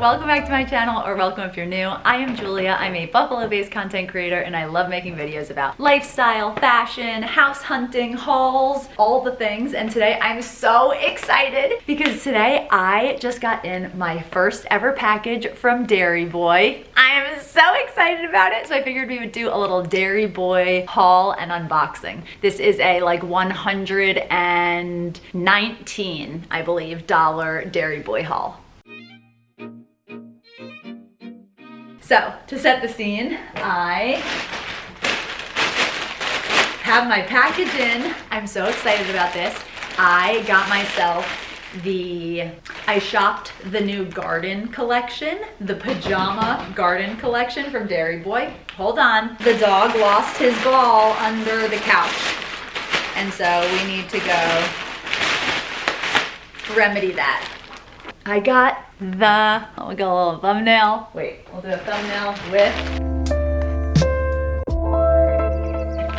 welcome back to my channel, or welcome if you're new. I am Julia. I'm a Buffalo-based content creator and I love making videos about lifestyle, fashion, house hunting, hauls, all the things. And today I'm so excited because today I just got in my first ever package from Dairy Boy. I am so excited about it, so I figured we would do a little Dairy Boy haul and unboxing. This is a like $119, I believe, Dairy Boy haul. So, to set the scene, I have my package in. I'm so excited about this. I got myself I shopped the new garden collection, the pajama garden collection from Dairy Boy. Hold on. The dog lost his ball under the couch. And so we need to go remedy that. I got we'll get a little thumbnail. Wait, we'll do a thumbnail with.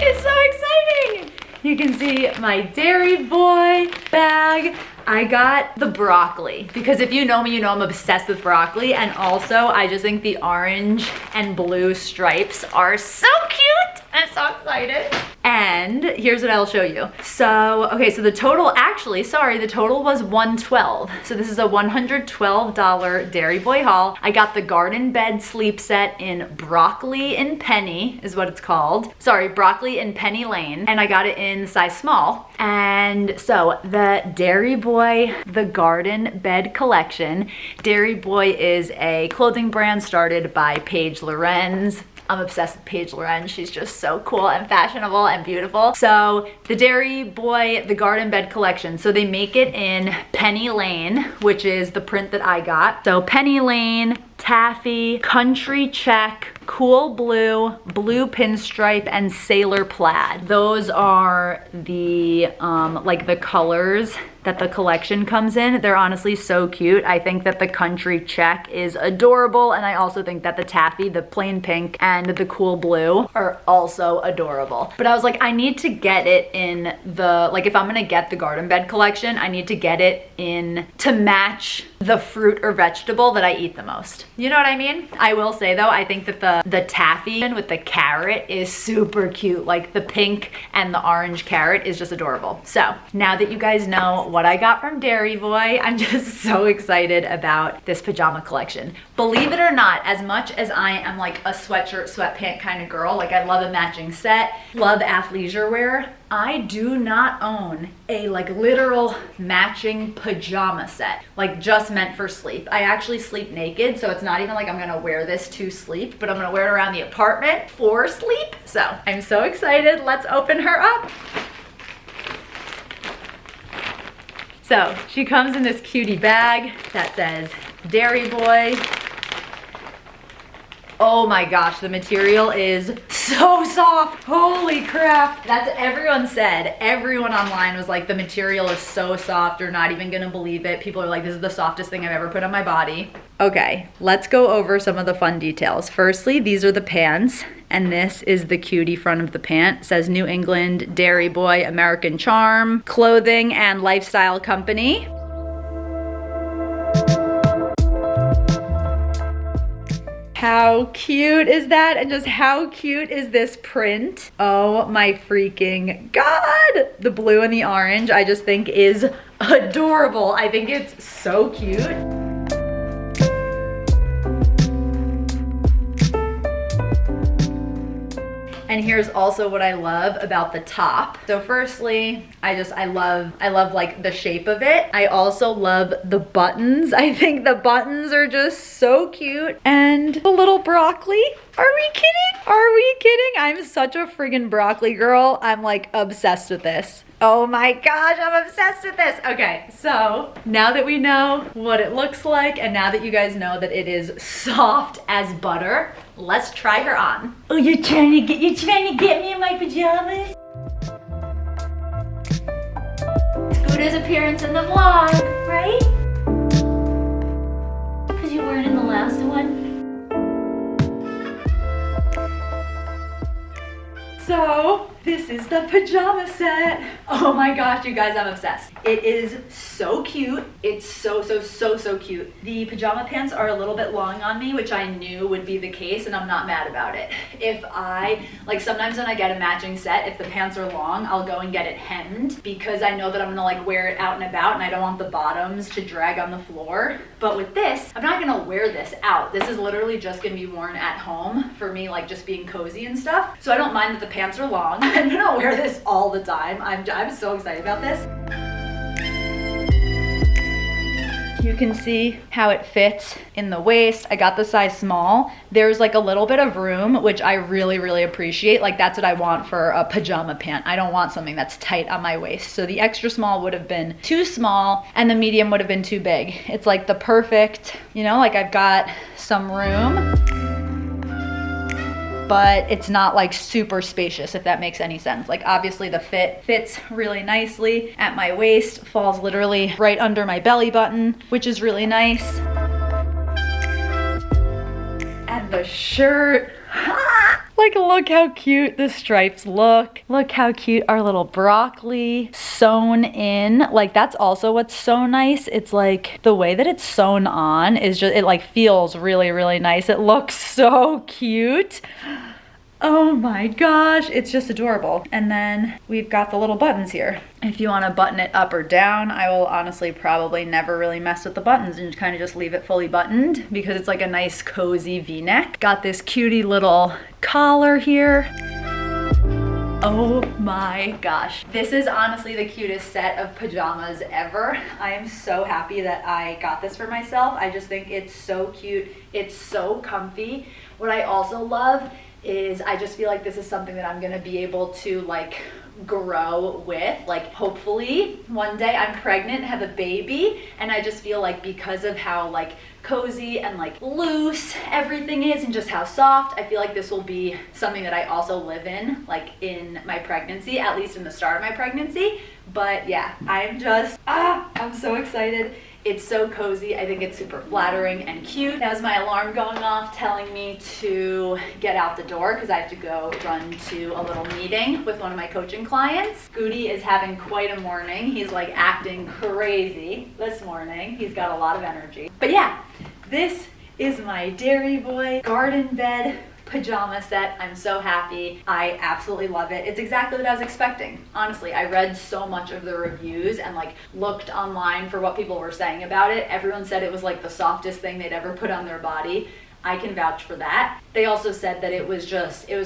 It's so exciting! You can see my Dairy Boy bag. I got the broccoli because if you know me, you know I'm obsessed with broccoli, and also I just think the orange and blue stripes are so cute. I'm so excited. And here's what I'll show you. So, okay, so the total was $112. So this is a $112 Dairy Boy haul. I got the garden bed sleep set in broccoli and penny is what it's called. Sorry, broccoli and penny lane. And I got it in size small. And so the Dairy Boy, the garden bed collection. Dairy Boy is a clothing brand started by Paige Lorenz. I'm obsessed with Paige Lorenz. She's just so cool and fashionable and beautiful. So the Dairy Boy, the garden bed collection. So they make it in Penny Lane, which is the print that I got. So Penny Lane, taffy, country check, cool blue, blue pinstripe, and sailor plaid. Those are the like the colors that the collection comes in. They're honestly so cute. I think that the country check is adorable, and I also think that the taffy, the plain pink, and the cool blue are also adorable. But I was like, I need to get it in the, like if I'm gonna get the garden bed collection, I need to get it in to match the fruit or vegetable that I eat the most. You know what I mean? I will say though, I think that the taffy with the carrot is super cute. Like the pink and the orange carrot is just adorable. So now that you guys know what I got from Dairy Boy, I'm just so excited about this pajama collection. Believe it or not, as much as I am like a sweatshirt, sweatpant kind of girl, like I love a matching set, love athleisure wear, I do not own a like literal matching pajama set, like just meant for sleep. I actually sleep naked, so it's not even like I'm gonna wear this to sleep, but I'm gonna wear it around the apartment for sleep. So I'm so excited. Let's open her up. So she comes in this cutie bag that says Dairy Boy. Oh my gosh, the material is so soft. Holy crap. That's what everyone said. Everyone online was like, the material is so soft, you're not even gonna believe it. People are like, this is the softest thing I've ever put on my body. Okay, let's go over some of the fun details. Firstly, these are the pants, and this is the cutie front of the pant. It says New England Dairy Boy American Charm Clothing and Lifestyle Company. How cute is that? And just how cute is this print? Oh my freaking God. The blue and the orange I just think is adorable. I think it's so cute. And here's also what I love about the top. So firstly, I love like the shape of it. I also love the buttons. I think the buttons are just so cute. And the little broccoli. Are we kidding? Are we kidding? I'm such a friggin' broccoli girl. I'm like obsessed with this. Oh my gosh, I'm obsessed with this. Okay, so now that we know what it looks like, and now that you guys know that it is soft as butter, let's try her on. Oh, you're trying to get me in my pajamas? Scooter's appearance in the vlog, right? Because you weren't in the last one. So This is the pajama set. Oh my gosh, you guys, I'm obsessed. It is so cute. It's so cute. The pajama pants are a little bit long on me, which I knew would be the case, and I'm not mad about it. If I, like sometimes when I get a matching set, if the pants are long, I'll go and get it hemmed because I know that I'm gonna like wear it out and about and I don't want the bottoms to drag on the floor. But with this, I'm not gonna wear this out. This is literally just gonna be worn at home for me, like just being cozy and stuff. So I don't mind that the pants are long. I'm gonna wear this all the time. I'm so excited about this. You can see how it fits in the waist. I got the size small. There's like a little bit of room, which I really appreciate. Like that's what I want for a pajama pant. I don't want something that's tight on my waist. So the extra small would have been too small and the medium would have been too big. It's like the perfect, you know, like I've got some room, but it's not like super spacious, if that makes any sense. Like obviously the fit fits really nicely at my waist, falls literally right under my belly button, which is really nice. And the shirt, like look how cute the stripes look. Look how cute our little broccoli sewn in. Like that's also what's so nice. It's like the way that it's sewn on is just, it like feels really nice. It looks so cute. Oh my gosh, it's just adorable. And then we've got the little buttons here. If you want to button it up or down, I will honestly probably never really mess with the buttons and kind of just leave it fully buttoned because it's like a nice cozy V-neck. Got this cutie little collar here. Oh my gosh. This is honestly the cutest set of pajamas ever. I am so happy that I got this for myself. I just think it's so cute. It's so comfy. What I also love is I just feel like this is something that I'm gonna be able to like grow with. Like hopefully one day I'm pregnant, have a baby, and I just feel like because of how like cozy and like loose everything is and just how soft, I feel like this will be something that I also live in like in my pregnancy, at least in the start of my pregnancy. But yeah, I'm just, I'm so excited. It's so cozy. I think it's super flattering and cute. That was my alarm going off telling me to get out the door because I have to go run to a little meeting with one of my coaching clients. Goody is having quite a morning. He's like acting crazy this morning. He's got a lot of energy. But yeah, this is my Dairy Boy garden bed pajama set. I'm so happy. I absolutely love it. It's exactly what I was expecting. Honestly, I read so much of the reviews and like looked online for what people were saying about it. Everyone said it was like the softest thing they'd ever put on their body. I can vouch for that. They also said that it was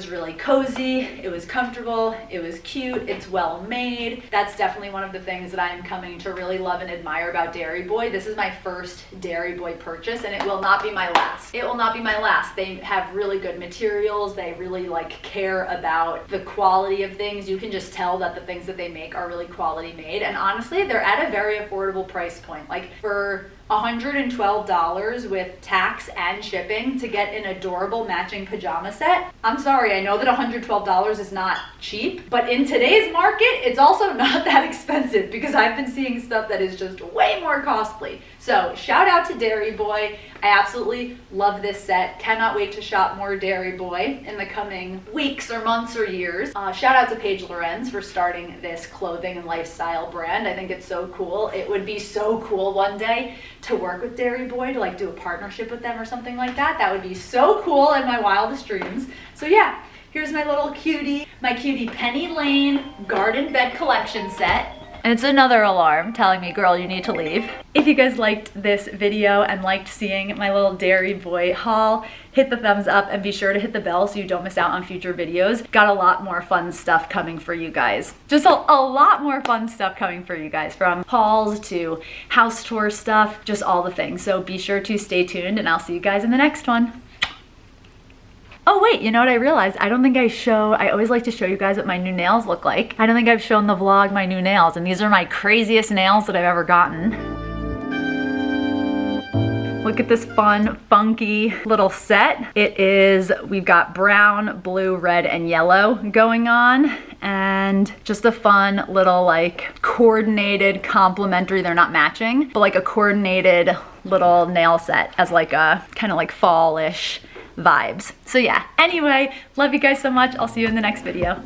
really cozy, it was comfortable, it was cute, it's well made. That's definitely one of the things that I am coming to really love and admire about Dairy Boy. This is my first Dairy Boy purchase and it will not be my last. It will not be my last. They have really good materials. They really like care about the quality of things. You can just tell that the things that they make are really quality made. And honestly, they're at a very affordable price point. Like for $112 with tax and shipping to get an adorable matching pajama set. I'm sorry, I know that $112 is not cheap, but in today's market, it's also not that expensive because I've been seeing stuff that is just way more costly. So shout out to Dairy Boy. I absolutely love this set. Cannot wait to shop more Dairy Boy in the coming weeks or months or years. Shout out to Paige Lorenz for starting this clothing and lifestyle brand. I think it's so cool. It would be so cool one day to work with Dairy Boy, to like do a partnership with them or something like that. That would be so cool in my wildest dreams. So yeah, here's my little cutie, my cutie Penny Lane garden bed collection set. And it's another alarm telling me, girl, you need to leave. If you guys liked this video and liked seeing my little Dairy Boy haul, hit the thumbs up and be sure to hit the bell so you don't miss out on future videos. Got a lot more fun stuff coming for you guys. Just a lot more fun stuff coming for you guys, from hauls to house tour stuff, just all the things. So be sure to stay tuned and I'll see you guys in the next one. Oh wait, you know what I realized? I don't think I always like to show you guys what my new nails look like. I don't think I've shown the vlog my new nails, and these are my craziest nails that I've ever gotten. Look at this fun, funky little set. We've got brown, blue, red, and yellow going on, and just a fun little like coordinated complementary, they're not matching, but like a coordinated little nail set as like a kind of like fall-ish vibes. So yeah, anyway, love you guys so much. I'll see you in the next video.